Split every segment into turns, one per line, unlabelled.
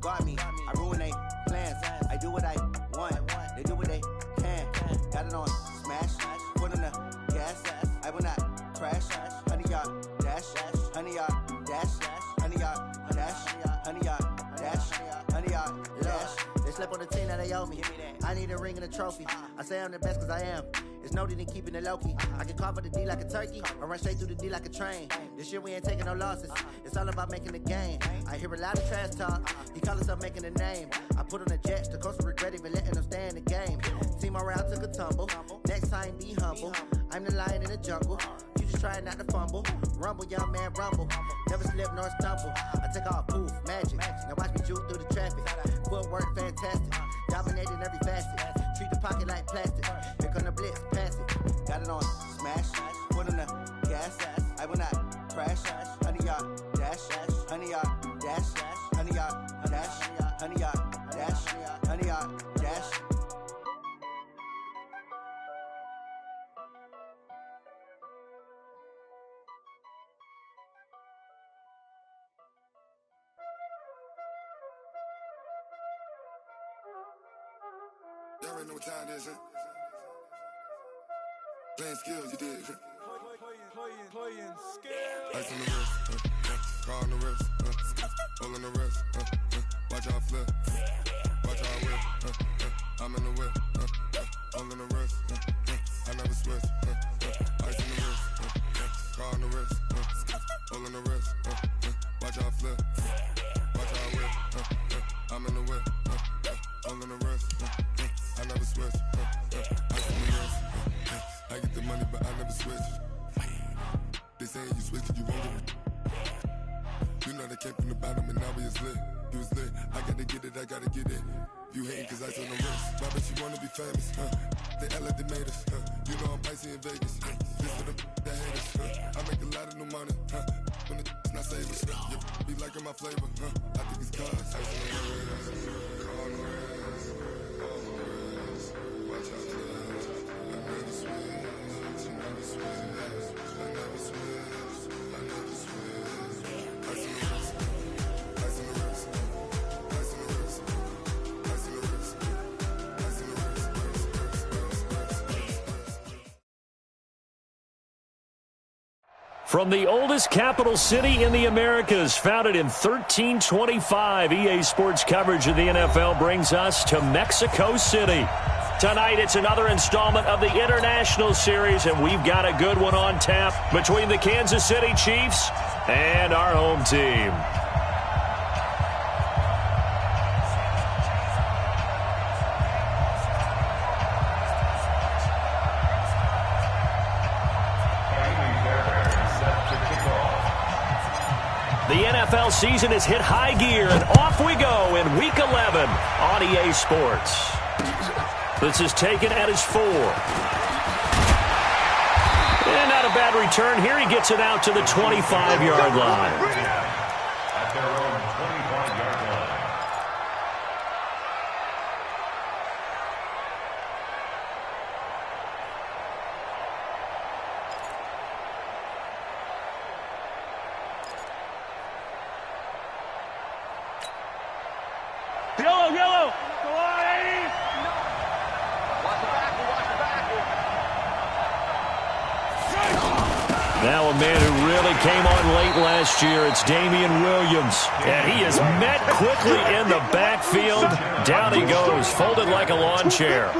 guard me. I ruin they plans. I do what I want. They do what they can. Got it on smash. Put on the gas. I will not crash. 100-yard dash. 100-yard dash. 100-yard dash. 100-yard dash. 100-yard dash. They slept on the team that they owe me. I need a ring and a trophy. I say I'm the best cause I am. It's noted in keeping it low-key. I can carve for the D like a turkey, or run straight through the D like a train. This year we ain't taking no losses. It's all about making the game. I hear a lot of trash talk. He call himself making a name. I put on the Jets. The coach will regret even letting them stay in the game. Team around took a tumble. Next time be humble. I'm the lion in the jungle. You just trying not to fumble. Rumble, young man, rumble. Never slip nor stumble. I take off, poof, magic. Now watch me juke through the traffic. Footwork fantastic. Dominating every facet. Treat the pocket like plastic. Here come the blitz, pass it. Got it on smash. Put on the gas. I will not crash. 100-yard dash. 100-yard dash. 100-yard dash. 100-yard dash. 100-yard dash.
Y'all already know what time it is, huh? Playing skills, you did, huh? Playing skills. Ice on the wrist, car on the wrist, hole in the wrist, watch how I flip, watch how I whip, I'm in the whip, hole in the wrist, I never switch, ice on the wrist, car on the wrist, hole in the wrist, watch how I flip, watch how I whip, I'm in the whip, hole in the wrist, I never switch, ice on the wrist, I get the money but I never switch. They saying you switch and you won't get it. You know they came from the bottom and now we is lit. You was lit, I gotta get it, I gotta get it. You hating cause ice on the wrist. Why bet you wanna be famous, They act like they made us, You know I'm icy in Vegas, This for the that hate us, I make a lot of new money, When it's not savers, You be liking my flavor, I think it's cause ice on the wrist, car on the wrist, all on the wrist, watch out for this. I never switch, I never switch, I never switch, I never switch. Ice on the wrist, ice on the wrist, ice on the wrist, ice on the wrist, ice on the wrist.
From the oldest capital city in the Americas, founded in 1325, EA Sports coverage of the NFL brings us to Mexico City. Tonight, it's another installment of the International Series, and we've got a good one on tap between the Kansas City Chiefs and our home team. The NFL season has hit high gear, and off we go in Week 11 on EA Sports. This is taken at his 4. And not a bad return here. He gets it out to the 25-yard line.
At their own 25-yard line.
Yellow! Go on, 80!
Now a man who really came on late last year, it's Damian Williams. And he is met quickly in the backfield. Down he goes, folded like a lawn chair.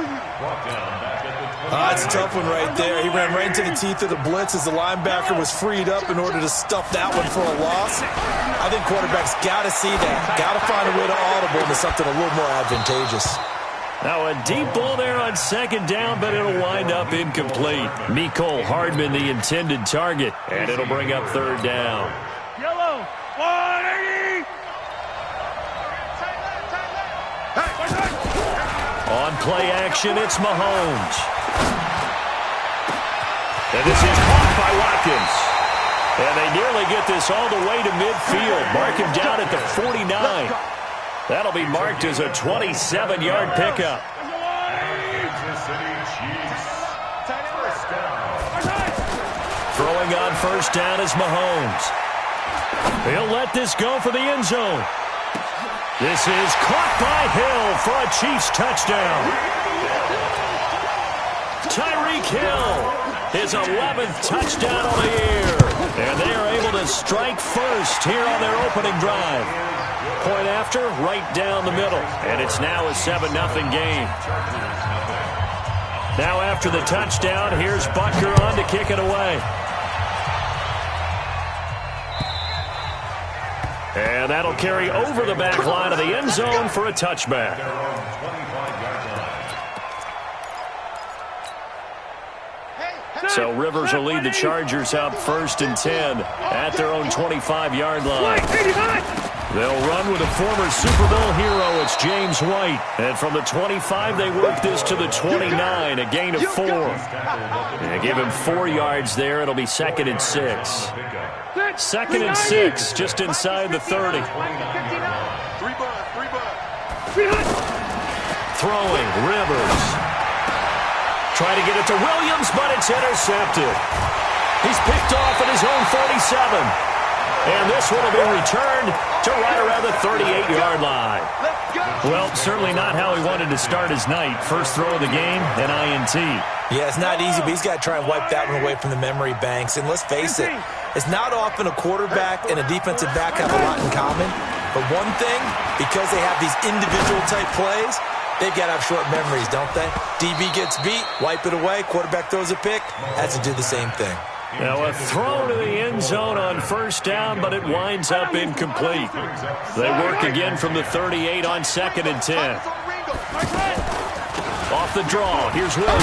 It's a tough one right there. He ran right into the teeth of the blitz as the linebacker was freed up in order to stuff that one for a loss. I think quarterbacks got to see that. Got to find a way to audible into something a little more advantageous.
Now a deep ball there on second down, but it'll wind up incomplete. Mecole Hardman, the intended target, and it'll bring up third down.
Yellow! 180!
On play action, it's Mahomes. And this is caught by Watkins. And they nearly get this all the way to midfield. Mark him down at the 49. That'll be marked as a 27-yard pickup. Throwing on first down is Mahomes. He'll let this go for the end zone. This is caught by Hill for a Chiefs touchdown. Tyreek Hill, his 11th touchdown on the year. And they are able to strike first here on their opening drive. Point after, right down the middle. And it's now a 7-0 game. Now after the touchdown, here's Butker on to kick it away. And that'll carry over the back line of the end zone for a touchback. So Rivers will lead the Chargers out 1st and 10 at their own 25-yard line. They'll run with a former Super Bowl hero. It's James White. And from the 25, they work this to the 29, a gain of 4. And give him 4 yards there. It'll be 2nd and 6. 2nd and 6, just inside the 30. Throwing, Rivers. Try to get it to Williams, but it's intercepted. He's picked off at his own 47. And this one will be returned to right around the 38-yard line. Well, certainly not how he wanted to start his night. First throw of the game, an INT.
Yeah, it's not easy, but he's got to try and wipe that one away from the memory banks. And let's face it, it's not often a quarterback and a defensive back have a lot in common. But one thing, because they have these individual-type plays, they've got to have short memories, don't they? DB gets beat, wipe it away, quarterback throws a pick, has to do the same thing.
Now a throw to the end zone on 1st down, but it winds up incomplete. They work again from the 38 on 2nd and 10. Off the draw, here's Williams.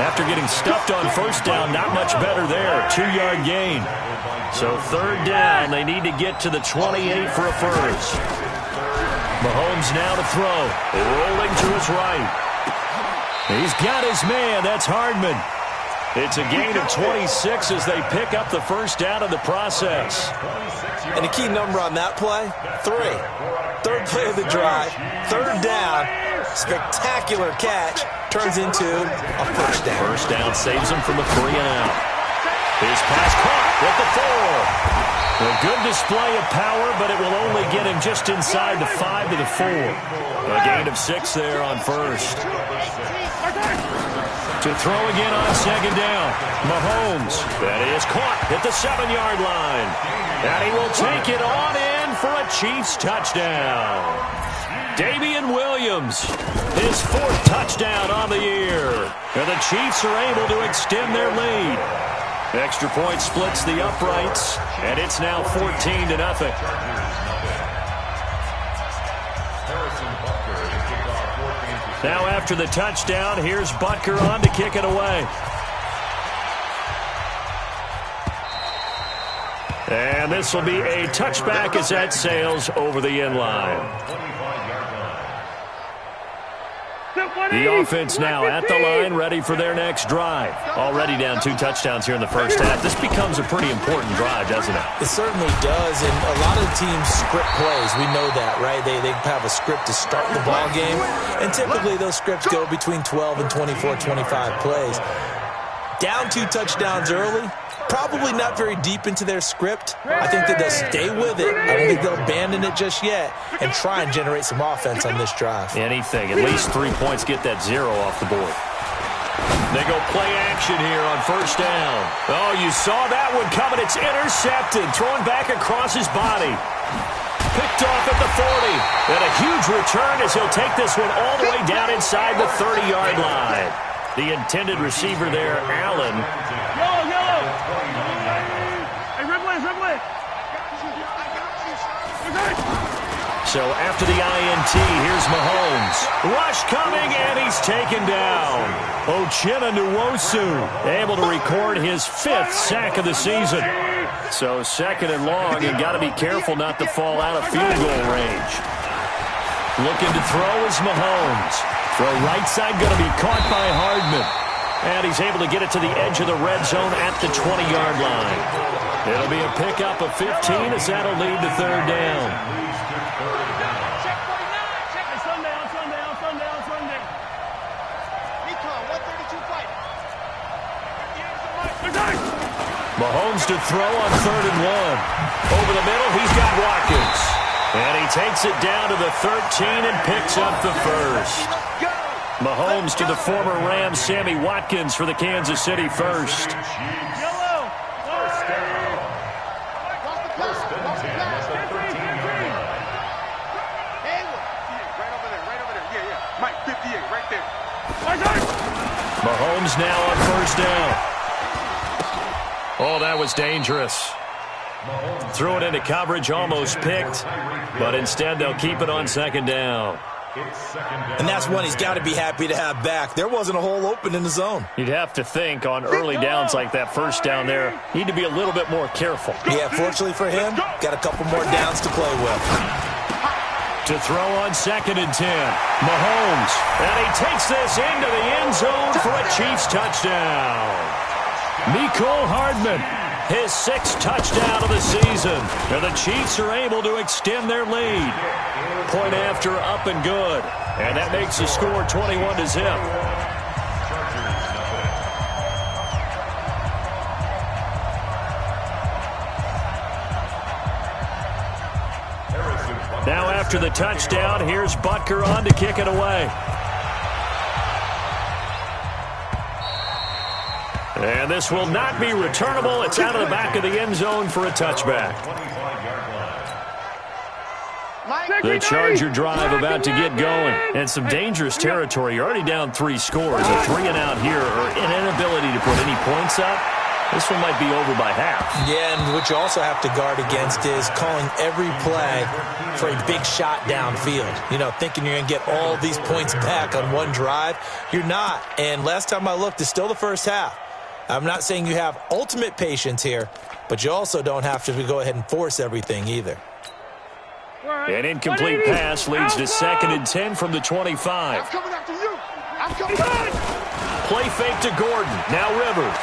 After getting stuffed on 1st down, not much better there. 2-yard gain. So 3rd down, they need to get to the 28 for a first. Mahomes now to throw. Rolling to his right. He's got his man. That's Hardman. It's a gain of 26 as they pick up the 1st down in the process.
And the key number on that play, 3. 3rd play of the drive, 3rd down, spectacular catch, turns into a 1st down.
1st down saves him from a 3 and out. His pass caught with the 4. A good display of power, but it will only get him just inside the 5 to the 4. A gain of 6 there on 1st. To throw again on 2nd down. Mahomes. That is caught at the 7-yard line. And he will take it on in for a Chiefs touchdown. Damian Williams, his 4th touchdown on the year. And the Chiefs are able to extend their lead. Extra point splits the uprights, and it's now 14-0. Now after the touchdown, here's Butker on to kick it away. And this will be a touchback as that sails over the end line. The offense now at the line, ready for their next drive. Already down 2 touchdowns here in the 1st half. This becomes a pretty important drive, doesn't it?
It certainly does, and a lot of the teams script plays. We know that, right? They have a script to start the ball game, and typically those scripts go between 12 and 24, 25 plays. Down 2 touchdowns early, probably not very deep into their script. I think that they'll stay with it. I don't think they'll abandon it just yet and try and generate some offense on this drive.
Anything. At least 3 points get that 0 off the board. They go play action here on 1st down. Oh, you saw that one coming. It's intercepted. Thrown back across his body. Picked off at the 40. And a huge return as he'll take this one all the way down inside the 30-yard line. The intended receiver there, Allen.
Yellow. Hey, Ripley.
So after the INT, here's Mahomes. Rush coming, and he's taken down. Uchenna Nwosu able to record his 5th sack of the season. So 2nd and long, and got to be careful not to fall out of field goal range. Looking to throw is Mahomes. Throw right side going to be caught by Hardman. And he's able to get it to the edge of the red zone at the 20-yard line. It'll be a pickup of 15 as that'll lead to 3rd down. Mahomes to throw on 3rd and 1. Over the middle, he's got Watkins. takes it down to the 13 and picks up the first. Mahomes to the former Rams, Sammy Watkins for the Kansas City first. Mahomes now on first down. Oh, that was dangerous. Threw it into coverage, almost picked, but instead they'll keep it on second down.
And that's one he's got to be happy to have back. There wasn't a hole open in the zone.
You'd have to think on early downs like that first down there, need to be a little bit more careful.
Yeah, fortunately for him, got a couple more downs to play with.
To throw on 2nd and 10. Mahomes. And he takes this into the end zone for a Chiefs touchdown. Mecole Hardman, his 6th touchdown of the season. And the Chiefs are able to extend their lead. Point after, up and good. And that makes the score 21-0. Now after the touchdown, here's Butker on to kick it away. And this will not be returnable. It's out of the back of the end zone for a touchback. The Charger drive about to get going. And some dangerous territory. You're already down 3 scores. A 3-and-out here or an inability to put any points up. This one might be over by half. Yeah, and what you also have to guard against is calling every play for a big shot downfield. You know, thinking you're going to get all these points back on one drive. You're not. And last time I looked, it's still the first half. I'm not saying you have ultimate patience here, but you also don't have to go ahead and force everything either. An incomplete pass leads to 2nd and 10 from the 25. Play fake to Gordon. Now Rivers.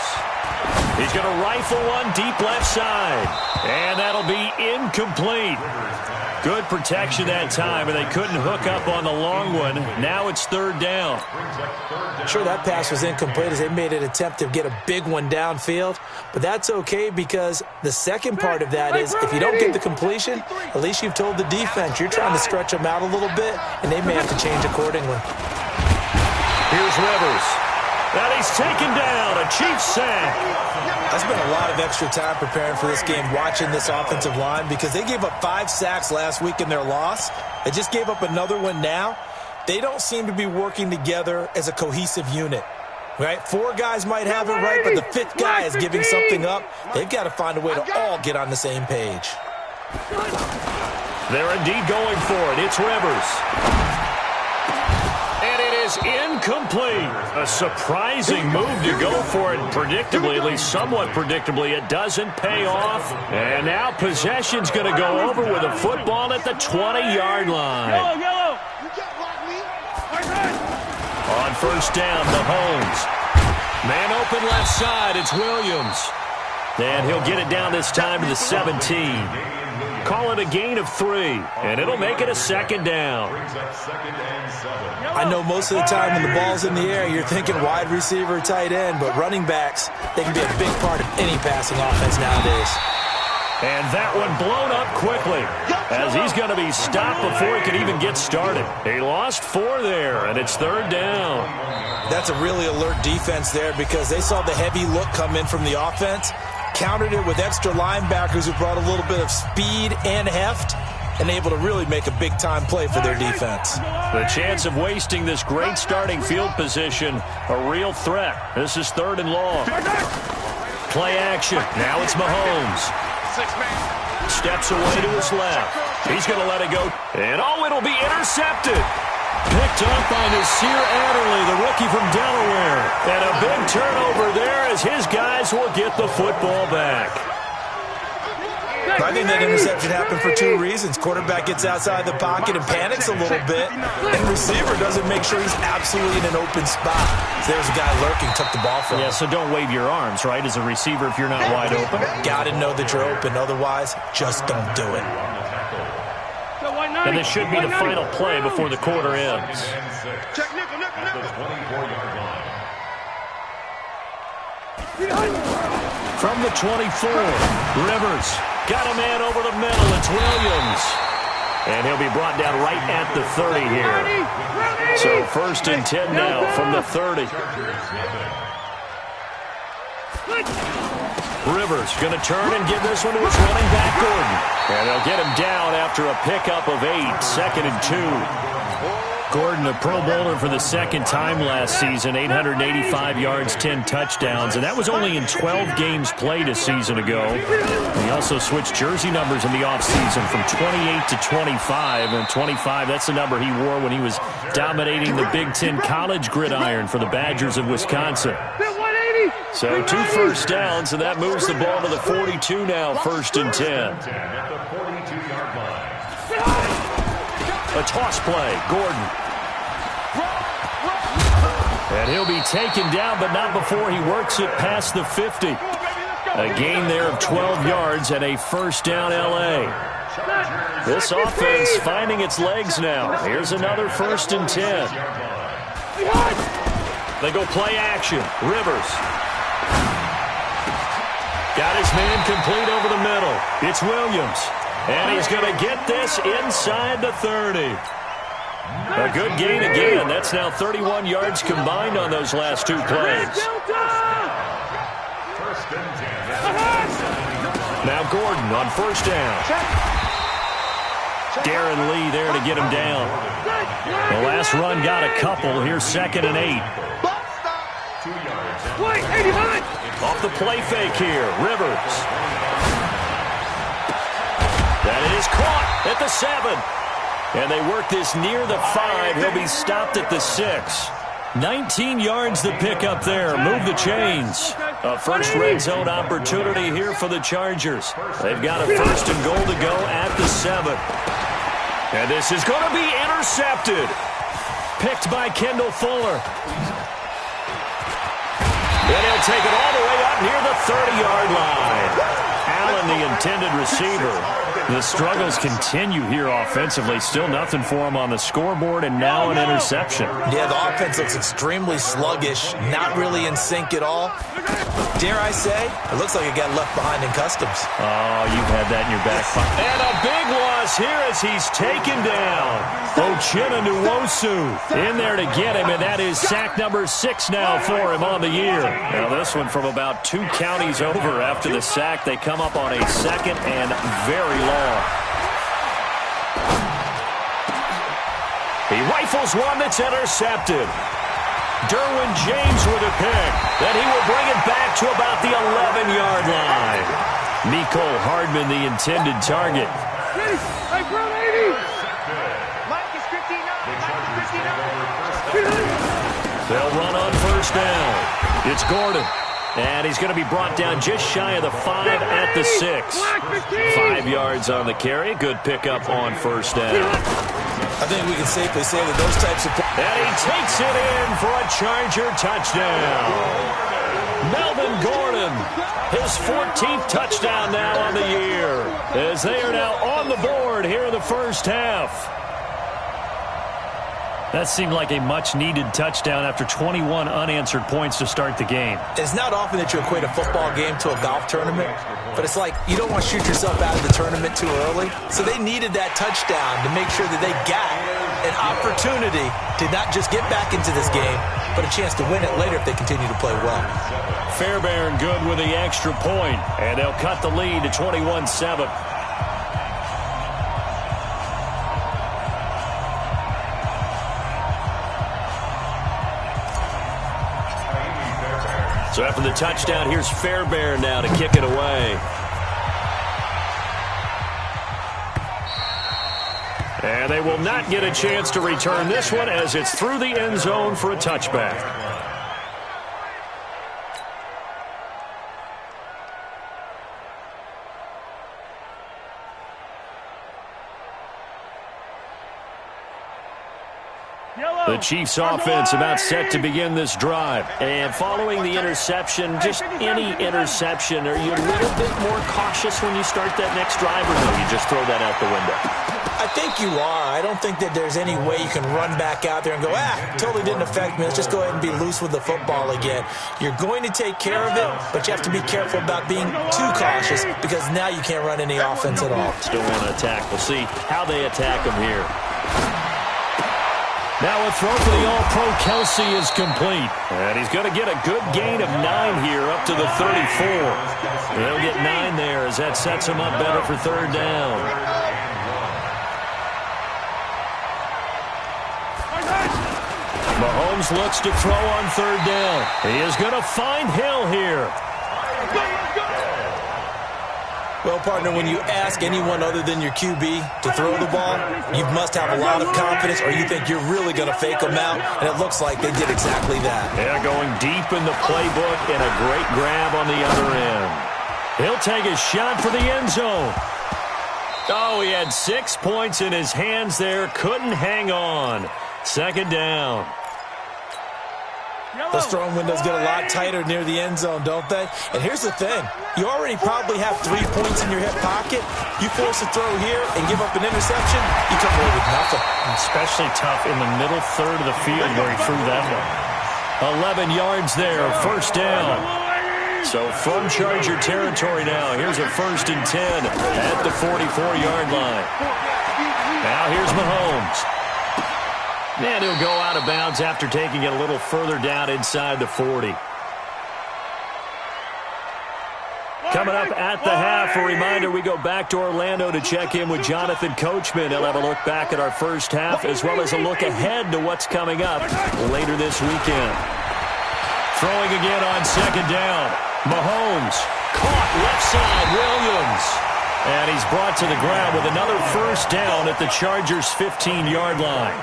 He's going to rifle one deep left side. And that'll be incomplete. Good protection that time, and they couldn't hook up on the long one. Now it's 3rd down. Sure, that pass was incomplete as they made an attempt to get a big one downfield. But that's okay because the second part of that is if you don't get the completion, at least you've told the defense you're trying to stretch them out a little bit, and they may have to change accordingly. Here's Rivers. And he's taken down, a Chiefs sack. I spent a lot of extra time preparing for this game, watching this offensive line, because they gave up 5 sacks last week in their loss. They just gave up another one now. They don't seem to be working together as a cohesive unit. Right? 4 guys might have it right, but the 5th guy is giving something up. They've got to find a way to all get on the same page. They're indeed going for it. It's Rivers. And it is incomplete. A surprising move to go for it. Predictably, at least somewhat predictably, it doesn't pay off. And now possession's going to go over with a football at the 20-yard line.
Yellow.
On first down, Mahomes. Man open left side, it's Williams. And he'll get it down this time to the 17. Call it a gain of 3, and it'll make it a 2nd down. I know most of the time when the ball's in the air, you're thinking wide receiver, tight end, but running backs, they can be a big part of any passing offense nowadays. And that one blown up quickly as he's going to be stopped before he can even get started. He lost 4 there, and it's 3rd down. That's a really alert defense there because they saw the heavy look come in from the offense, countered it with extra linebackers who brought a little bit of speed and heft, and able to really make a big-time play for their defense. The chance of wasting this great starting field position, a real threat. This is 3rd and long. Play action. Now it's Mahomes. Steps away to his left. He's going to let it go. And, it'll be intercepted. Picked up by Nasir Adderley, the rookie from Delaware. And a big turnover there as his guys will get the football back. I think that interception happened for 2 reasons. Quarterback gets outside the pocket and panics a little bit, and receiver doesn't make sure he's absolutely in an open spot. So there's a guy lurking, took the ball from him. Yeah, so don't wave your arms, right, as a receiver if you're not wide open. Got to know that you're open. Otherwise, just don't do it. And this should be the final play before the quarter ends. From the 24, Rivers got a man over the middle. It's Williams. And he'll be brought down right at the 30 here. So 1st and 10 now from the 30. Rivers going to turn and give this one to his running back, Gordon. And they'll get him down after a pickup of 8, 2nd and 2. Gordon, a Pro Bowler for the second time last season, 885 yards, 10 touchdowns, and that was only in 12 games played a season ago. He also switched jersey numbers in the offseason from 28 to 25, and 25, that's the number he wore when he was dominating the Big Ten college gridiron for the Badgers of Wisconsin. So 2 first downs, and that moves the ball to the 42 now, 1st and 10. A toss play, Gordon. And he'll be taken down, but not before he works it past the 50. A gain there of 12 yards and a 1st down L.A. This offense finding its legs now. Here's another 1st and 10. They go play action. Rivers. Got his man complete over the middle. It's Williams. And he's going to get this inside the 30. A good gain again. That's now 31 yards combined on those last 2 plays. Now Gordon on 1st down. Darren Lee there to get him down. The last run got a couple. Here's 2nd and 8. Off the play fake here, Rivers. That is caught at the 7. And they work this near the 5. He'll be stopped at the 6. 19 yards the pick up there. Move the chains. A first red zone opportunity here for the Chargers. They've got a 1st and goal to go at the 7. And this is going to be intercepted. Picked by Kendall Fuller. And he'll take it all the way up near the 30-yard line. Allen, the intended receiver. The struggles continue here offensively. Still nothing for him on the scoreboard, and now an interception.
Yeah, the offense looks extremely sluggish, not really in sync at all. Dare I say, it looks like it got left behind in customs.
Oh, you've had that in your back pocket. And a big loss here as he's taken down. Uchenna Nwosu in there to get him, and that is sack number 6 now for him on the year. Now this one from about 2 counties over after the sack. They come up on a 2nd and very long. He rifles one that's intercepted. Derwin James with a pick. Then he will bring it back to about the 11-yard line. Mecole Hardman, the intended target. They'll run on 1st down. It's Gordon. And he's going to be brought down just shy of the 5 at the 6. 5 yards on the carry. Good pickup on 1st down.
I think we can safely say that those types of...
And he takes it in for a Charger touchdown. Melvin Gordon, his 14th touchdown now on the year, as they are now on the board here in the 1st half. That seemed like a much-needed touchdown after 21 unanswered points to start the game.
It's not often that you equate a football game to a golf tournament, but it's like you don't want to shoot yourself out of the tournament too early. So they needed that touchdown to make sure that they got an opportunity to not just get back into this game, but a chance to win it later if they continue to play well.
Fairbairn good with the extra point, and they'll cut the lead to 21-7. So after the touchdown, here's Fairbairn now to kick it away. And they will not get a chance to return this one as it's through the end zone for a touchback. The Chiefs offense about set to begin this drive. And following the interception, just any interception, are you a little bit more cautious when you start that next drive, or no, you just throw that out the window?
I think you are. I don't think that there's any way you can run back out there and go, totally didn't affect me. Let's just go ahead and be loose with the football again. You're going to take care of it, but you have to be careful about being too cautious because now you can't run any offense at all.
Still want to attack. We'll see how they attack him here. Now a throw for the All-Pro Kelsey is complete. And he's going to get a good gain of 9 here up to the 34. They'll get 9 there as that sets him up better for third down. Mahomes looks to throw on third down. He is going to find Hill here.
Well, partner, when you ask anyone other than your QB to throw the ball, you must have a lot of confidence or you think you're really going to fake them out, and it looks like they did exactly that.
Yeah, going deep in the playbook and a great grab on the other end. He'll take a shot for the end zone. Oh, he had 6 points in his hands there. Couldn't hang on. Second down.
Those throwing windows get a lot tighter near the end zone, don't they? And here's the thing. You already probably have 3 points in your hip pocket. You force a throw here and give up an interception, you come away with nothing.
Especially tough in the middle third of the field where he threw that one. 11 yards there, first down. So from Charger territory now, here's a 1st and 10 at the 44-yard line. Now here's Mahomes. And he'll go out of bounds after taking it a little further down inside the 40. Coming up at the half, a reminder, we go back to Orlando to check in with Jonathan Coachman. He'll have a look back at our first half as well as a look ahead to what's coming up later this weekend. Throwing again on second down. Mahomes caught left side, Williams. And he's brought to the ground with another first down at the Chargers' 15-yard line.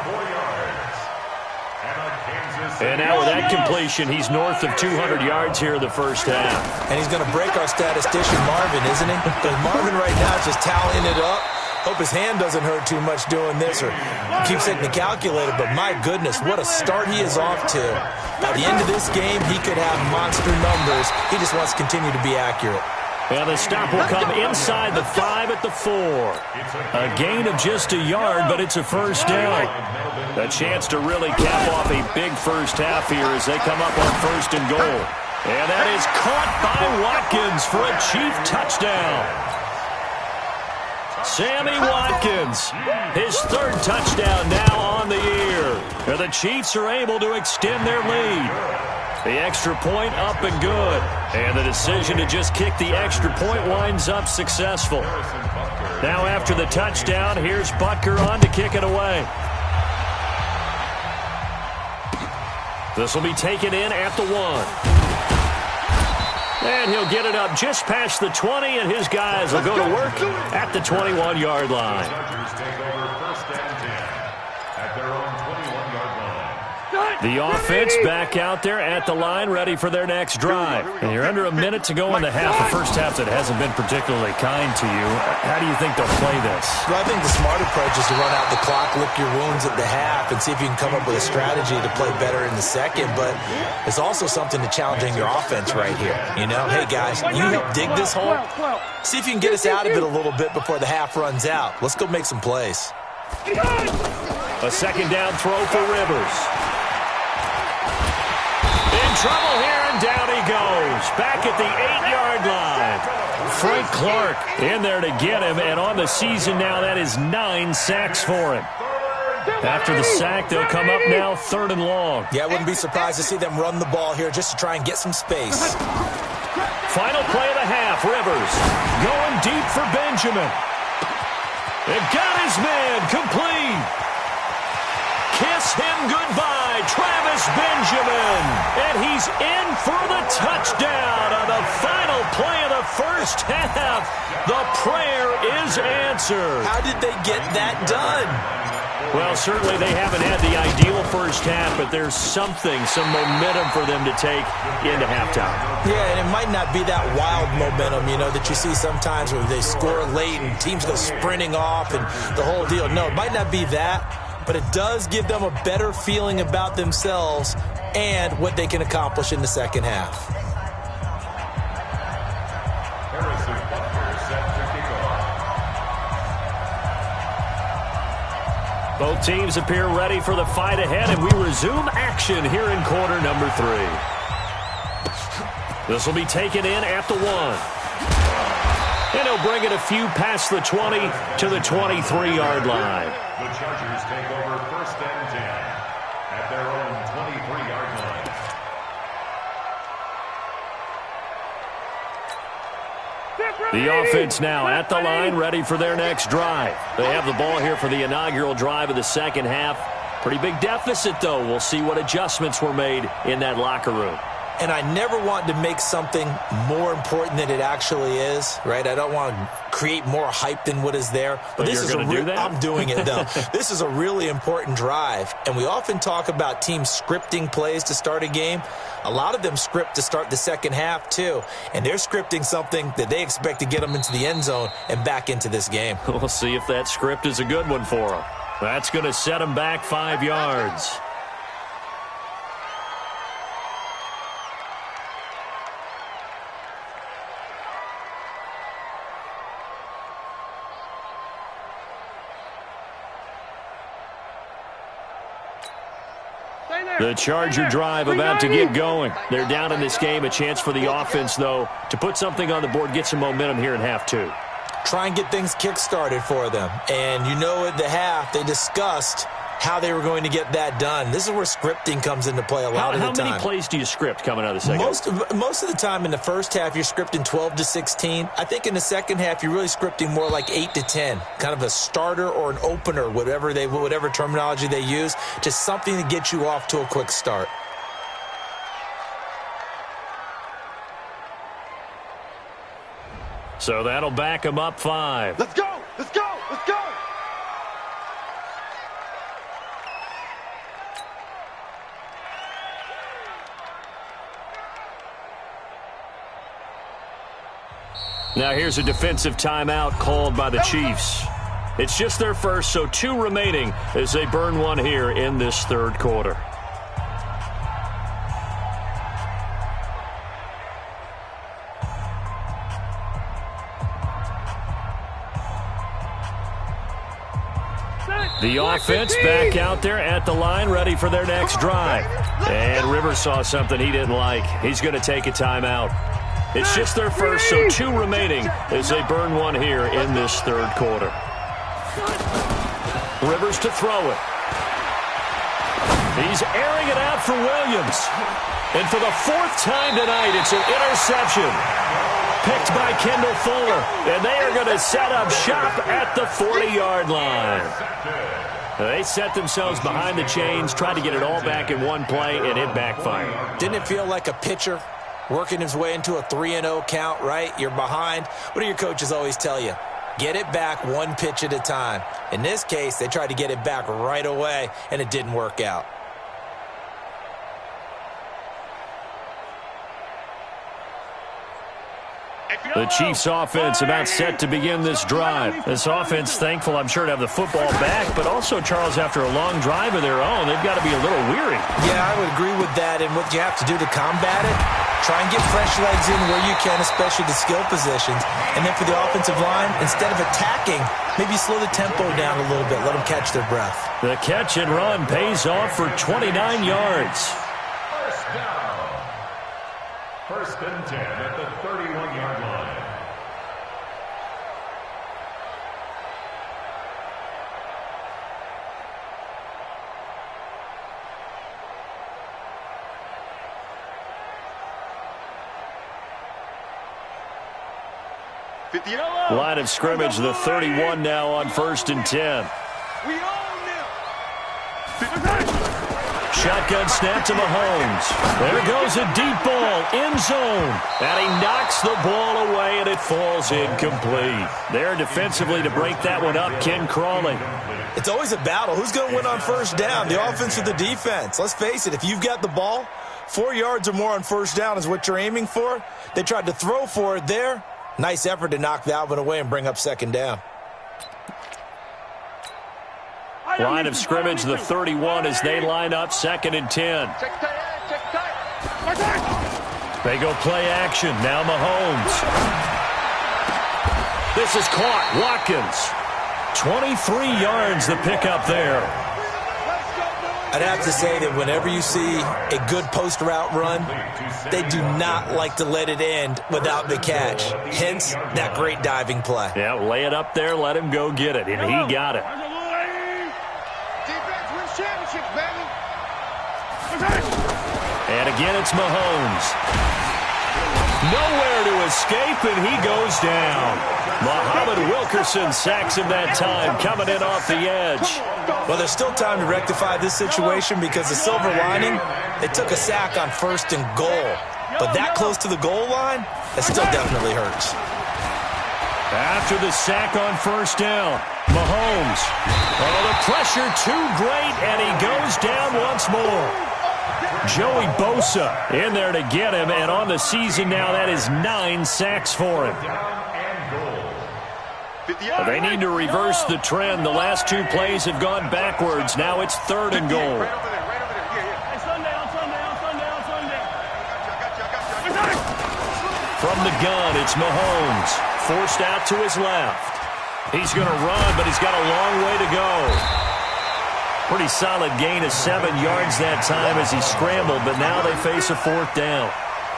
And now with that completion, he's north of 200 yards here in the first half.
And he's going to break our statistician Marvin, isn't he? Because Marvin right now is just tallying it up. Hope his hand doesn't hurt too much doing this or keeps taking the calculator. But my goodness, what a start he is off to. By the end of this game, he could have monster numbers. He just wants to continue to be accurate.
Well, the stop will come inside the 5 at the 4. A gain of just a yard, but it's a first down. A chance to really cap off a big first half here as they come up on 1st and goal. And that is caught by Watkins for a Chief touchdown. Sammy Watkins, his 3rd touchdown now on the year. And the Chiefs are able to extend their lead. The extra point up and good. And the decision to just kick the extra point winds up successful. Now after the touchdown, here's Butker on to kick it away. This will be taken in at the 1. And he'll get it up just past the 20, and his guys will go to work at the 21-yard line. The offense back out there at the line, ready for their next drive. And you're under a minute to go in the half. The first half that hasn't been particularly kind to you. How do you think they'll play this?
Well, I think the smart approach is to run out the clock, lick your wounds at the half, and see if you can come up with a strategy to play better in the second. But there's also something to challenging your offense right here. You know, hey, guys, you help dig this hole. See if you can get us out of it a little bit before the half runs out. Let's go make some plays.
A second down throw for Rivers. In trouble here, and down he goes. Back at the 8-yard line. Frank Clark in there to get him, and on the season now, that is 9 sacks for him. After the sack, they'll come up now 3rd and long.
Yeah, I wouldn't be surprised to see them run the ball here just to try and get some space.
Final play of the half, Rivers going deep for Benjamin. They've got his man complete. Kiss him goodbye, Travis Benjamin. And he's in for the touchdown on the final play of the first half. The prayer is answered.
How did they get that done?
Well, certainly they haven't had the ideal first half, but there's something, some momentum for them to take into halftime.
Yeah, and it might not be that wild momentum, you know, that you see sometimes where they score late and teams go sprinting off and the whole deal. No, it might not be that. But it does give them a better feeling about themselves and what they can accomplish in the second half.
Both teams appear ready for the fight ahead, and we resume action here in quarter number 3. This will be taken in at the 1. And he'll bring it a few past the 20 to the 23-yard line.
The Chargers take over 1st and 10 at their own 23-yard line.
The offense now at the line, ready for their next drive. They have the ball here for the inaugural drive of the second half. Pretty big deficit, though. We'll see what adjustments were made in that locker room.
And I never want to make something more important than it actually is, right? I don't want to create more hype than what is there.
But this is
I'm doing it, though. This is a really important drive. And we often talk about teams scripting plays to start a game. A lot of them script to start the second half, too. And they're scripting something that they expect to get them into the end zone and back into this game.
We'll see if that script is a good one for them. That's going to set them back 5 yards. The Charger drive about to get going. They're down in this game. A chance for the offense, though, to put something on the board, get some momentum here in half 2.
Try and get things kick-started for them. And you know at the half, they discussed how they were going to get that done. This is where scripting comes into play a lot of the time.
How many plays do you script coming out of the second half?
Most of the time in the first half, you're scripting 12 to 16. I think in the second half, you're really scripting more like 8 to 10. Kind of a starter or an opener, whatever terminology they use. Just something to get you off to a quick start.
So that'll back them up 5.
Let's go! Let's go! Let's go!
Now here's a defensive timeout called by the Chiefs. It's just their first, so 2 remaining as they burn one here in this third quarter. The offense back out there at the line, ready for their next drive. And Rivers saw something he didn't like. He's going to take a timeout. It's just their first, so 2 remaining as they burn one here in this third quarter. Rivers to throw it. He's airing it out for Williams. And for the 4th time tonight, it's an interception. Picked by Kendall Fuller. And they are going to set up shop at the 40-yard line. They set themselves behind the chains, tried to get it all back in one play, and it backfired.
Didn't it feel like a pitcher working his way into a 3-0 count, right? You're behind. What do your coaches always tell you? Get it back 1 pitch at a time. In this case, they tried to get it back right away, and it didn't work out.
The Chiefs offense about set to begin this drive. This offense thankful, I'm sure, to have the football back, but also, Charles, after a long drive of their own, they've got to be a little weary.
Yeah, I would agree with that, and what you have to do to combat it, try and get fresh legs in where you can, especially the skill positions. And then for the offensive line, instead of attacking, maybe slow the tempo down a little bit, let them catch their breath.
The catch and run pays off for 29 yards.
First down. 1st and 10 at the 31-yard line.
Line of scrimmage, the 31 now on 1st and 10.
We own them!
Shotgun snap to Mahomes. There goes a deep ball, end zone. And he knocks the ball away, and it falls incomplete. There defensively to break that one up, Ken Crawley.
It's always a battle. Who's going to win on 1st down, the offense or the defense? Let's face it, if you've got the ball, 4 yards or more on 1st down is what you're aiming for. They tried to throw for it there. Nice effort to knock that one away and bring up 2nd down.
Line of scrimmage, the 31 as they line up 2nd and 10. They go play action. Now Mahomes. This is caught. Watkins. 23 yards the pickup there.
I'd have to say that whenever you see a good post route run, they do not like to let it end without the catch. Hence, that great diving play.
Yeah, lay it up there, let him go get it, and he got it.
Defense wins championships, baby.
And again, it's Mahomes. Nowhere to escape, and he goes down. Muhammad Wilkerson sacks him that time, coming in off the edge.
Well, there's still time to rectify this situation because the silver lining, they took a sack on 1st and goal. But that close to the goal line, that still definitely hurts.
After the sack on 1st down, Mahomes. Oh, the pressure too great, and he goes down once more. Joey Bosa in there to get him, and on the season now, that is 9 sacks for him. They need to reverse the trend. The last 2 plays have gone backwards. Now it's 3rd and goal. From the gun, it's Mahomes. Forced out to his left. He's going to run, but he's got a long way to go. Pretty solid gain of 7 yards that time as he scrambled, but now they face a 4th down.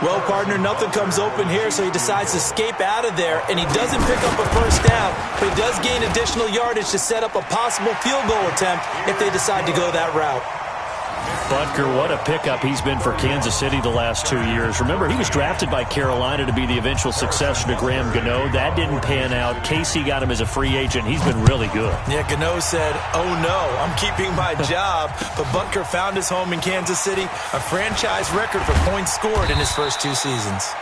Well, partner, nothing comes open here, so he decides to escape out of there, and he doesn't pick up a 1st down, but he does gain additional yardage to set up a possible field goal attempt if they decide to go that route.
Butker, what a pickup he's been for Kansas City the last 2 years. Remember, he was drafted by Carolina to be the eventual successor to Graham Gano. That didn't pan out. Casey got him as a free agent. He's been really good.
Yeah, Gano said, oh no, I'm keeping my job. But Butker found his home in Kansas City, a franchise record for points scored in his first 2 seasons.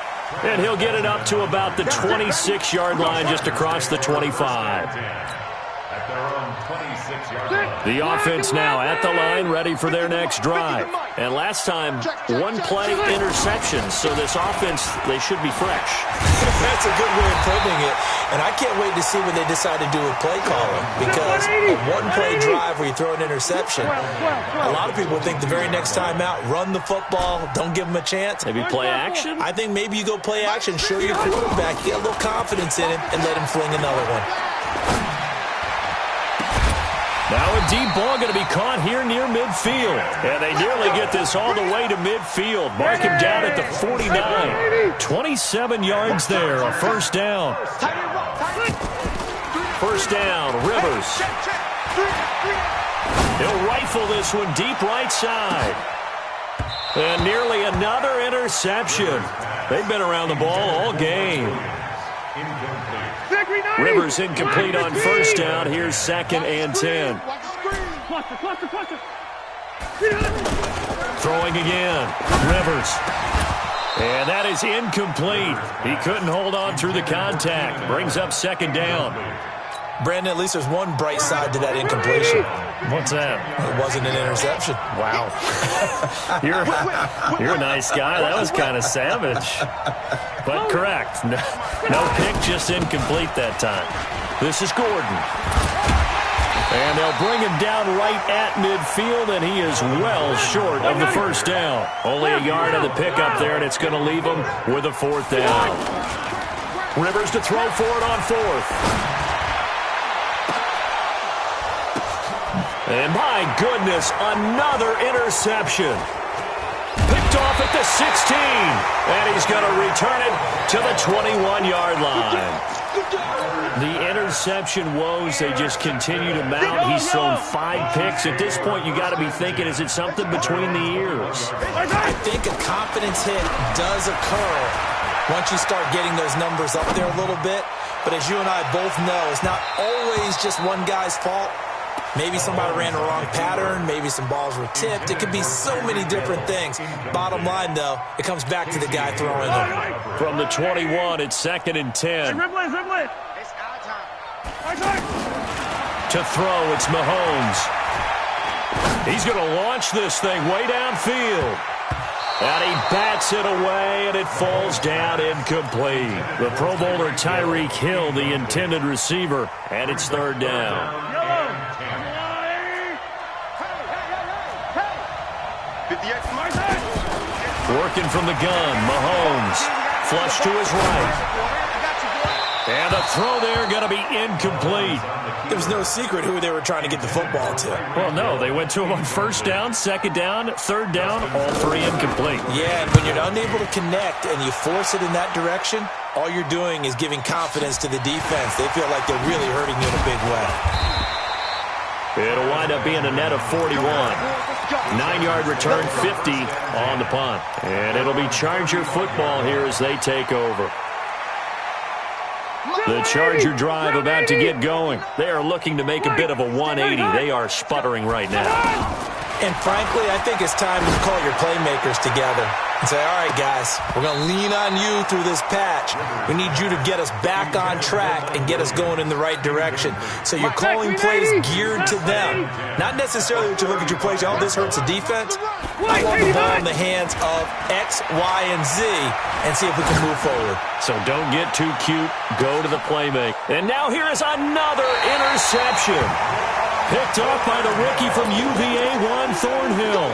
And he'll get it up to about the 26-yard line, just across the 25. The offense now at the line, ready for their next drive. And last time, 1-play interception. So this offense, they should be fresh.
That's a good way of putting it. And I can't wait to see when they decide to do a play calling. Because a 1-play drive where you throw an interception, a lot of people think the very next time out, run the football, don't give them a chance.
Maybe play action?
I think maybe you go play action, show your quarterback, get a little confidence in him, and let him fling another one.
Now a deep ball going to be caught here near midfield. And they nearly get this all the way to midfield. Mark him down at the 49. 27 yards there, a 1st down. 1st down, Rivers. He'll rifle this one deep right side. And nearly another interception. They've been around the ball all game. Rivers incomplete on 1st down. Here's 2nd and 10. Throwing again. Rivers. And that is incomplete. He couldn't hold on through the contact. Brings up 2nd down.
Brandon, at least there's one bright side to that incompletion.
What's that?
It wasn't an interception.
Wow. You're a nice guy. That was kind of savage. But correct. No pick, just incomplete that time. This is Gordon. And they'll bring him down right at midfield, and he is well short of the 1st down. Only a yard of the pickup there, and it's going to leave him with a 4th down. Rivers to throw for it on 4th. And my goodness, another interception. Picked off at the 16. And he's going to return it to the 21-yard line. The interception woes, they just continue to mount. He's thrown 5 picks. At this point, you got to be thinking, is it something between the ears?
I think a confidence hit does occur once you start getting those numbers up there a little bit. But as you and I both know, it's not always just one guy's fault. Maybe somebody ran the wrong pattern. Maybe some balls were tipped. It could be so many different things. Bottom line, though, it comes back to the guy throwing them.
From the 21, it's 2nd and 10. To throw, it's Mahomes. He's going to launch this thing way downfield. And he bats it away, and it falls down incomplete. The Pro Bowler Tyreek Hill, the intended receiver, and it's 3rd down. Working from the gun, Mahomes. Flush to his right. And the throw there going to be incomplete.
There was no secret who they were trying to get the football to.
Well, no, they went to him on first down, second down, third down, all three incomplete.
Yeah, and when you're unable to connect and you force it in that direction, all you're doing is giving confidence to the defense. They feel like they're really hurting you in a big way.
It'll wind up being a net of 41. 9-yard return, 50 on the punt. And it'll be Charger football here as they take over. The Charger drive about to get going. They are looking to make a bit of a 180. They are sputtering right now.
And frankly, I think it's time to call your playmakers together and say, all right, guys, we're going to lean on you through this patch. We need you to get us back on track and get us going in the right direction. So you're calling plays geared to them. Not necessarily that you look at your plays, oh, this hurts the defense. I want the ball in the hands of X, Y, and Z and see if we can move forward.
So don't get too cute. Go to the playmaker. And now here is another interception. Picked off by the rookie from UVA, Juan Thornhill.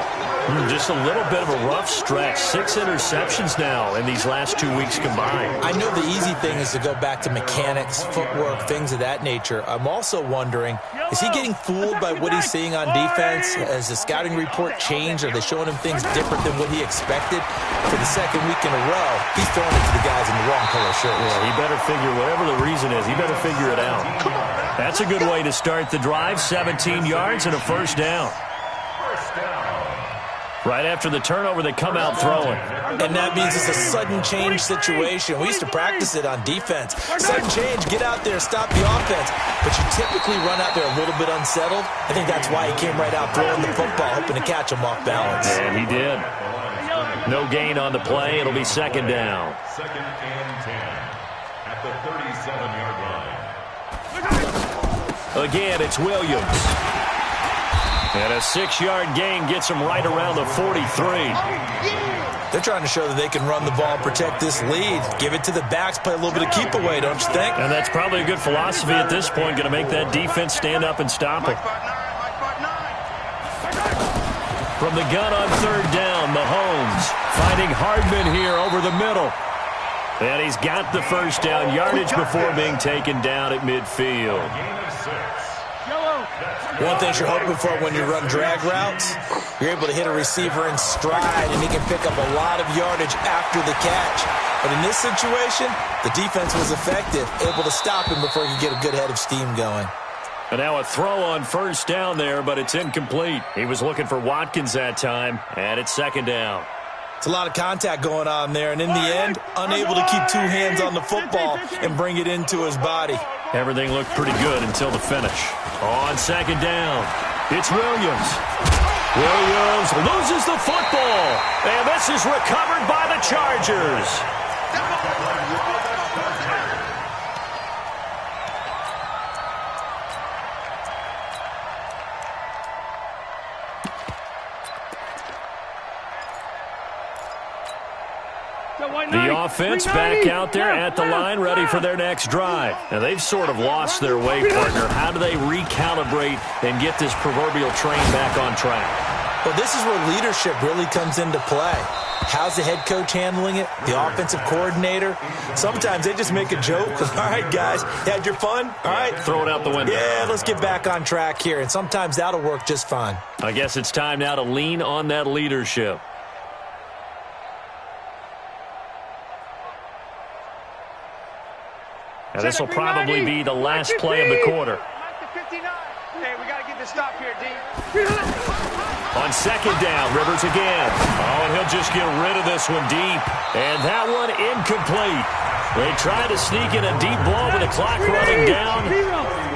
Just a little bit of a rough stretch. 6 interceptions now in these last 2 weeks combined.
I know the easy thing is to go back to mechanics, footwork, things of that nature. I'm also wondering, is he getting fooled by what he's seeing on defense? Has the scouting report changed? Are they showing him things different than what he expected? For the second week in a row, he's throwing it to the guys in the wrong color shirts.
Yeah, he better figure, whatever the reason is, he better figure it out. That's a good way to start the drive. 17 yards and a first down. Right after the turnover, they come out throwing.
And that means it's a sudden change situation. We used to practice it on defense. Sudden change, get out there, stop the offense. But you typically run out there a little bit unsettled. I think that's why he came right out throwing the football, hoping to catch him off balance.
And he did. No gain on the play. It'll be second down.
Second and 10 at the 37-yard line.
Again, it's Williams. And a 6-yard gain gets him right around the 43.
They're trying to show that they can run the ball and protect this lead. Give it to the backs, play a little bit of keep away, don't you think?
And that's probably a good philosophy at this point, going to make that defense stand up and stop it. From the gun on third down, Mahomes finding Hardman here over the middle. And he's got the first down yardage before being taken down at midfield.
One thing you're hoping for when you run drag routes, you're able to hit a receiver in stride, and he can pick up a lot of yardage after the catch. But in this situation, the defense was effective, able to stop him before he could get a good head of steam going.
And now a throw on first down there, but it's incomplete. He was looking for Watkins that time, and it's second down.
It's a lot of contact going on there, and in the end, unable to keep 2 hands on the football and bring it into his body.
Everything looked pretty good until the finish. On second down, it's Williams. Williams loses the football, and this is recovered by the Chargers. The offense back out there at the line, ready for their next drive. Now, they've sort of lost their way, partner. How do they recalibrate and get this proverbial train back on track?
Well, this is where leadership really comes into play. How's the head coach handling it? The offensive coordinator? Sometimes they just make a joke. All right, guys, had your fun? All right.
Throw it out the window.
Yeah, let's get back on track here. And sometimes that'll work just fine.
I guess it's time now to lean on that leadership. And this will probably be the last play of the quarter.
Hey, we got to get the stop here, D.
On second down, Rivers again. Oh, and he'll just get rid of this one deep. And that one incomplete. They tried to sneak in a deep ball with the clock running down,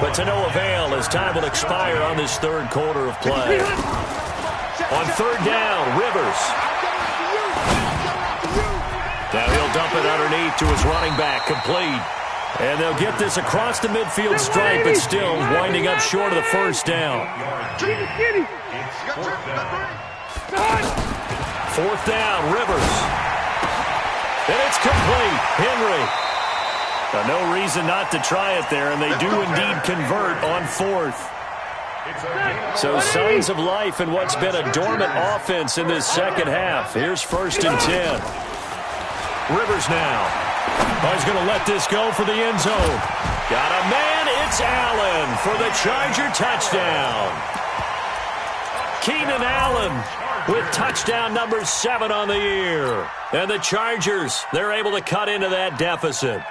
but to no avail as time will expire on this third quarter of play. On third down, Rivers. Now he'll dump it underneath to his running back, complete. And they'll get this across the midfield stripe, but still winding up short of the first down. Fourth down, Rivers. And it's complete. Henry. No reason not to try it there, and they do indeed convert on fourth. So signs of life in what's been a dormant offense in this second half. Here's first and 10. Rivers now. Oh, he's going to let this go for the end zone. Got a man. It's Allen for the Charger touchdown. Keenan Allen with touchdown number 7 on the year. And the Chargers, they're able to cut into that deficit.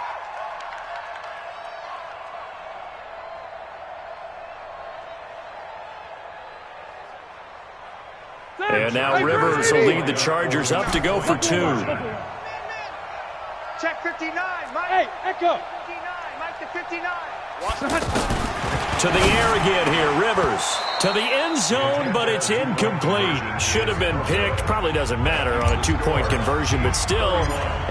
And now Rivers will lead the Chargers up to go for 2.
Check 59, Mike. Hey, Echo. 59, Mike to 59.
To the air again here, Rivers. To the end zone, but it's incomplete. Should have been picked. Probably doesn't matter on a 2-point conversion, but still,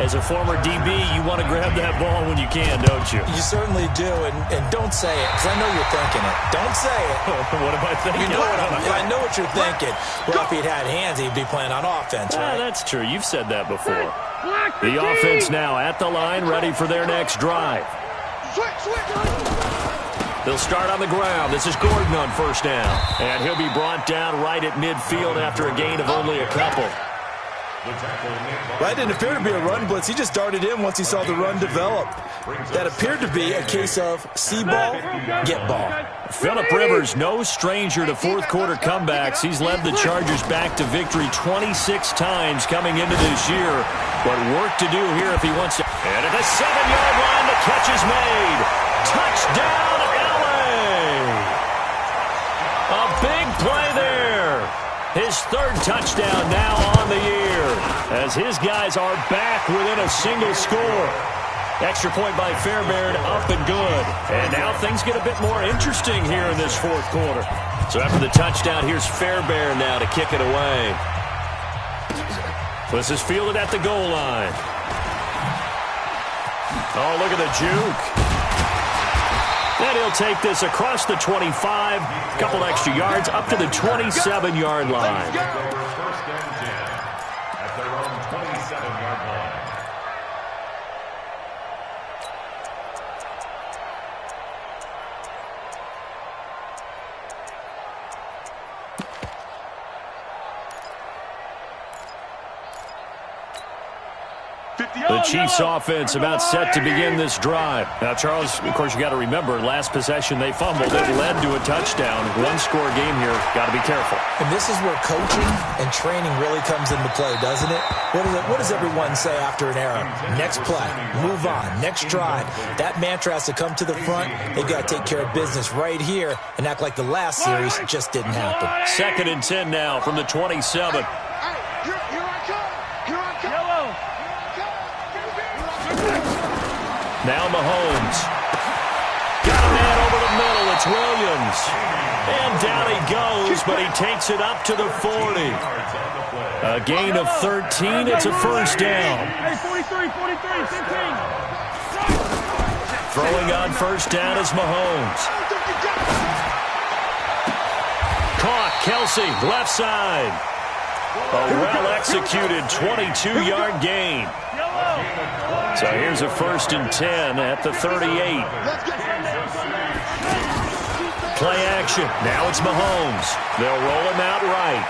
as a former DB, you want to grab that ball when you can, don't you?
You certainly do, and don't say it, because I know you're thinking it. Don't say it.
What am I thinking?
You know I know what you're thinking. Well, if he'd had hands, he'd be playing on offense, right?
That's true. You've said that before. The offense now at the line, ready for their next drive. They'll start on the ground. This is Gordon on first down. And he'll be brought down right at midfield after a gain of only a couple.
That didn't appear to be a run blitz. He just darted in once he saw the run develop. That appeared to be a case of see ball, get ball.
Phillip Rivers, no stranger to fourth-quarter comebacks. He's led the Chargers back to victory 26 times coming into this year. But work to do here if he wants to. And at the 7-yard line, the catch is made. Touchdown, LA! A big play there. His 3rd touchdown now on the year as his guys are back within a single score. Extra point by Fairbairn, up and good. And now things get a bit more interesting here in this fourth quarter. So after the touchdown, here's Fairbairn now to kick it away. This is fielded at the goal line. Oh, look at the juke. And he'll take this across the 25, a couple extra yards, up to the 27-yard line.
First and 10 at their own 27-yard line.
The Chiefs offense about set to begin this drive. Now, Charles, of course, you got to remember, last possession they fumbled. It led to a touchdown. One-score game here. Got to be careful.
And this is where coaching and training really comes into play, doesn't it? What does everyone say after an error? Next play, move on, next drive. That mantra has to come to the front. They've got to take care of business right here and act like the last series just didn't happen.
2nd and 10 now from the 27. Now Mahomes. Got a man over the middle. It's Williams. And down he goes, but he takes it up to the 40. A gain of 13. It's a first down.
Hey, 43, 15.
Throwing on first down is Mahomes. Caught. Kelsey, left side. A well-executed 22-yard gain. So here's a 1st and 10 at the 38. Play action. Now it's Mahomes. They'll roll him out right.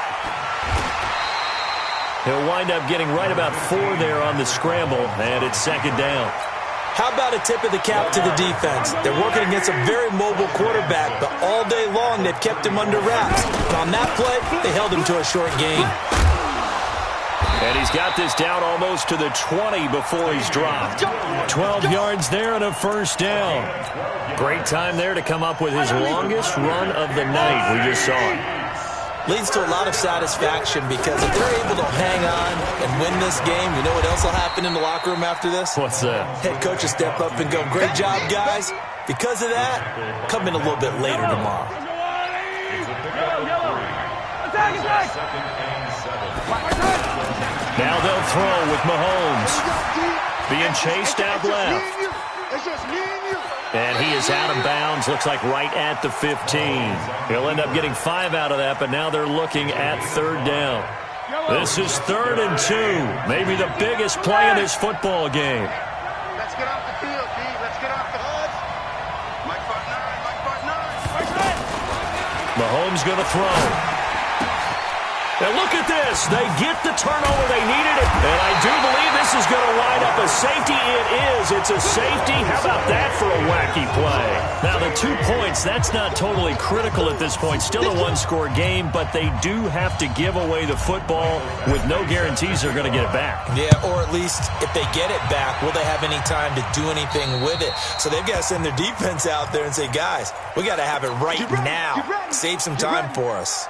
He'll wind up getting right about 4 there on the scramble, and it's 2nd down.
How about a tip of the cap to the defense? They're working against a very mobile quarterback, but all day long they've kept him under wraps. And on that play, they held him to a short gain.
And he's got this down almost to the 20 before he's dropped. 12 yards there and a first down. Great time there to come up with his longest run of the night. We just saw it.
Leads to a lot of satisfaction because if they're able to hang on and win this game, you know what else will happen in the locker room after this?
What's that?
Head coach will step up and go, great job, guys. Because of that, come in a little bit later tomorrow.
Now they'll throw with Mahomes. Being chased out left. And he is out of bounds, looks like right at the 15. He'll end up getting 5 out of that, but now they're looking at 3rd down. This is 3rd and 2. Maybe the biggest play in this football game.
Let's get off the field, D. Let's get off the field. Mike Bart 9.
Mahomes going to throw. And look at this. They get the turnover. They needed it. And I do believe this is going to wind up a safety. It is. It's a safety. How about that for a wacky play? Now, the 2 points, that's not totally critical at this point. Still a one-score game, but they do have to give away the football with no guarantees they're going to get it back.
Yeah, or at least if they get it back, will they have any time to do anything with it? So they've got to send their defense out there and say, guys, we got to have it right now. Save some time for us.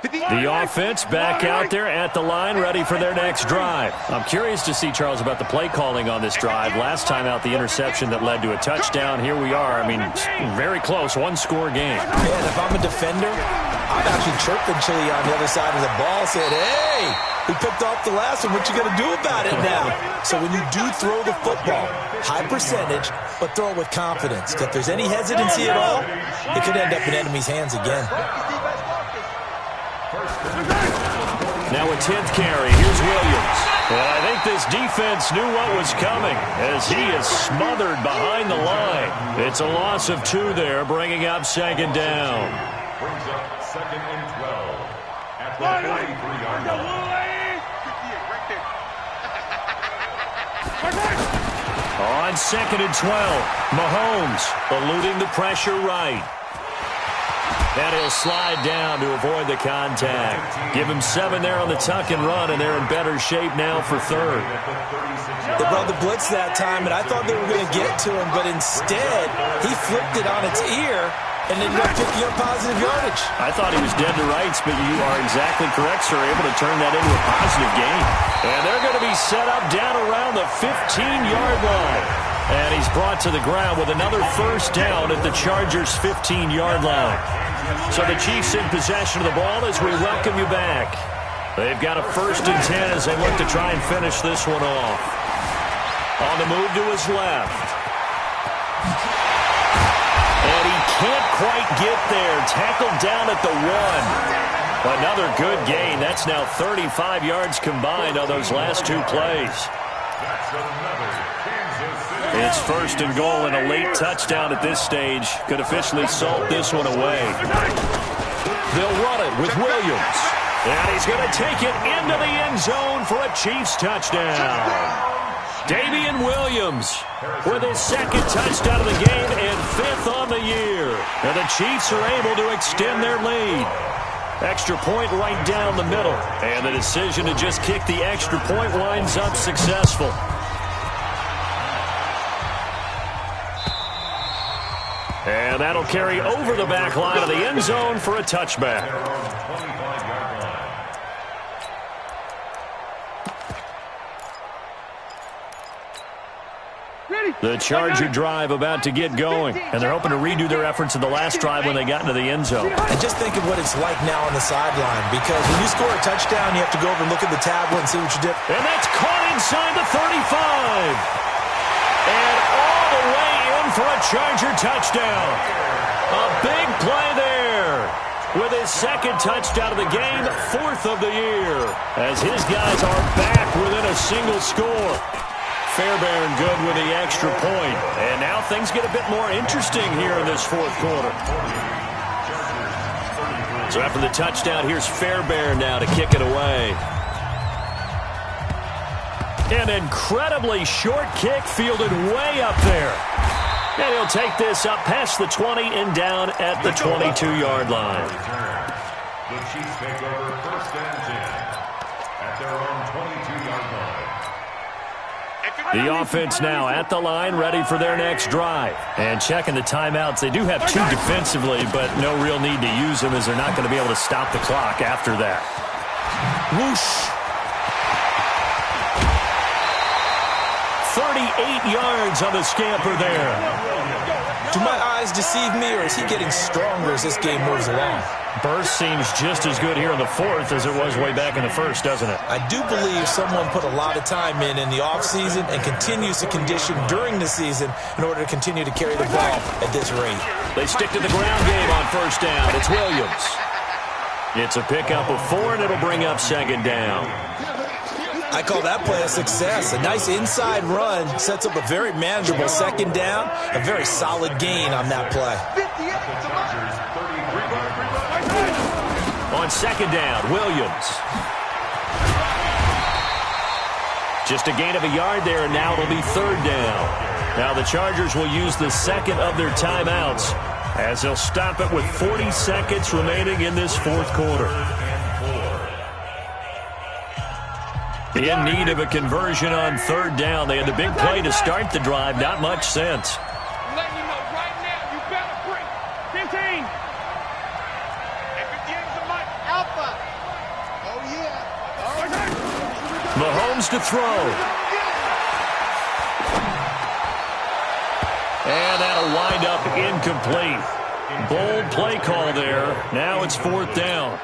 The offense back out there at the line, ready for their next drive. I'm curious to see, Charles, about the play calling on this drive. Last time out, the interception that led to a touchdown. Here we are. I mean, very close, one-score game.
Yeah, and if I'm a defender, I'm actually chirping Chili on the other side of the ball, saying, hey, we picked off the last one. What you going to do about it now? So when you do throw the football, high percentage, but throw it with confidence. If there's any hesitancy at all, it could end up in enemy's hands again.
Now a 10th carry. Here's Williams. And I think this defense knew what was coming as he is smothered behind the line. It's a loss of 2 there, bringing up second down.
Brings up 2nd and 12 at the 43-yard line.
On 2nd and 12, Mahomes eluding the pressure right. And he'll slide down to avoid the contact. Give him 7 there on the tuck and run, and they're in better shape now for 3rd.
They brought the blitz that time, and I thought they were going to get to him, but instead, he flipped it on its ear and ended up picking up positive yardage.
I thought he was dead to rights, but you are exactly correct, sir. Able to turn that into a positive gain. And they're going to be set up down around the 15-yard line. And he's brought to the ground with another first down at the Chargers' 15-yard line. So the Chiefs in possession of the ball as we welcome you back. They've got a 1st and 10 as they look to try and finish this one off. On the move to his left. And he can't quite get there. Tackled down at the 1. Another good gain. That's now 35 yards combined on those last 2 plays.
That's another Kansas City.
It's 1st and goal, and a late touchdown at this stage could officially salt this one away. They'll run it with Williams. And he's going to take it into the end zone for a Chiefs touchdown. Damian Williams with his 2nd touchdown of the game and 5th on the year. And the Chiefs are able to extend their lead. Extra point right down the middle. And the decision to just kick the extra point winds up successful. And that'll carry over the back line of the end zone for a touchback. The Charger drive about to get going, and they're hoping to redo their efforts in the last drive when they got into the end zone.
And just think of what it's like now on the sideline, because when you score a touchdown, you have to go over and look at the tablet and see what you did.
And that's caught inside the 35. And all the way in for a Charger touchdown. A big play there. With his 2nd touchdown of the game, 4th of the year. As his guys are back within a single score. Fairbairn good with the extra point. And now things get a bit more interesting here in this 4th quarter. So after the touchdown, here's Fairbairn now to kick it away. An incredibly short kick fielded way up there. And he'll take this up past the 20 and down at the 22-yard line.
The Chiefs take over 1st and 10 at their own 22-yard line.
The offense now at the line, ready for their next drive. And checking the timeouts. They do have 2 defensively, but no real need to use them as they're not going to be able to stop the clock after that. Whoosh. 38 yards on the scamper there.
Do my eyes deceive me, or is he getting stronger as this game moves along?
Burst seems just as good here in the 4th as it was way back in the 1st, doesn't it?
I do believe someone put a lot of time in the offseason and continues to condition during the season in order to continue to carry the ball at this rate.
They stick to the ground game on 1st down. It's Williams. It's a pickup of 4, and it'll bring up 2nd down.
I call that play a success. A nice inside run sets up a very manageable second down, a very solid gain on that play.
On second down, Williams. Just a gain of a yard there, and now it'll be third down. Now the Chargers will use the second of their timeouts as they'll stop it with 40 seconds remaining in this fourth quarter. In need of a conversion on third down. They had the big play to start the drive. Not much sense.
Letting you know right now, you better bring 15. And 15 is the mic. Alpha. Oh, yeah.
Mahomes to throw. And that'll wind up incomplete. Bold play call there. Now it's fourth down.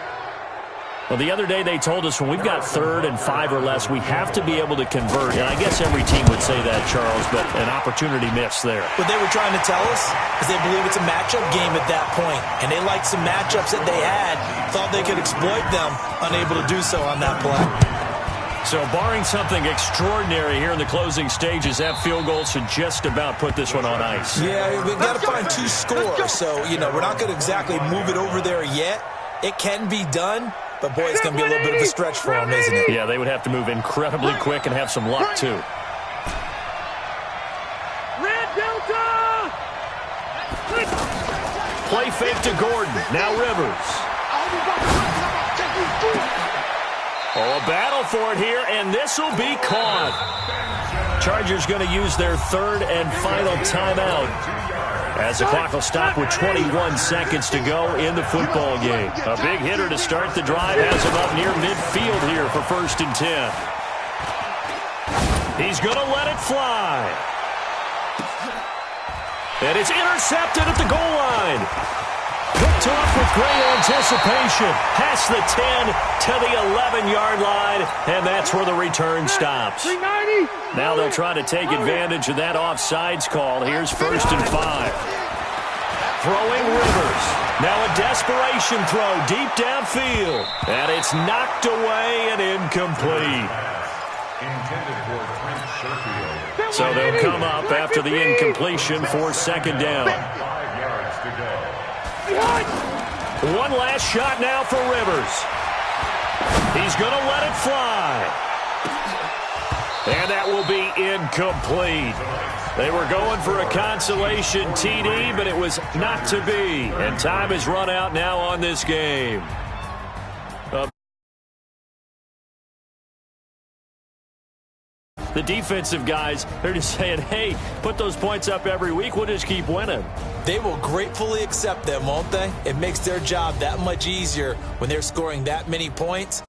Well, the other day they told us when we've got 3rd and 5 or less, we have to be able to convert. And I guess every team would say that, Charles, but an opportunity missed there.
What they were trying to tell us is they believe it's a matchup game at that point, and they liked some matchups that they had, thought they could exploit them, unable to do so on that play.
So barring something extraordinary here in the closing stages, that field goal should just about put this one on ice.
Yeah, we've got to find 2 scores, so, we're not going to exactly move it over there yet. It can be done. But, boy, it's going to be a little bit of a stretch for them, isn't it?
Yeah, they would have to move incredibly quick and have some luck, too.
Red Delta!
Play fake to Gordon. Now Rivers. Oh, a battle for it here, and this will be caught. Chargers going to use their 3rd and final timeout as the clock will stop with 21 seconds to go in the football game. A big hitter to start the drive has him up near midfield here for 1st and 10. He's going to let it fly. And it's intercepted at the goal line. Picked off with great anticipation. Past the 10 to the 11-yard line, and that's where the return stops. Now they'll try to take advantage of that offsides call. Here's 1st and 5. Throwing Rivers. Now a desperation throw deep downfield. And it's knocked away and incomplete. So they'll come up after the incompletion for 2nd down.
5 yards to go.
One last shot now for Rivers. He's going to let it fly. And that will be incomplete. They were going for a consolation TD, but it was not to be. And time has run out now on this game. The defensive guys, they're just saying, hey, put those points up every week. We'll just keep winning.
They will gratefully accept them, won't they? It makes their job that much easier when they're scoring that many points.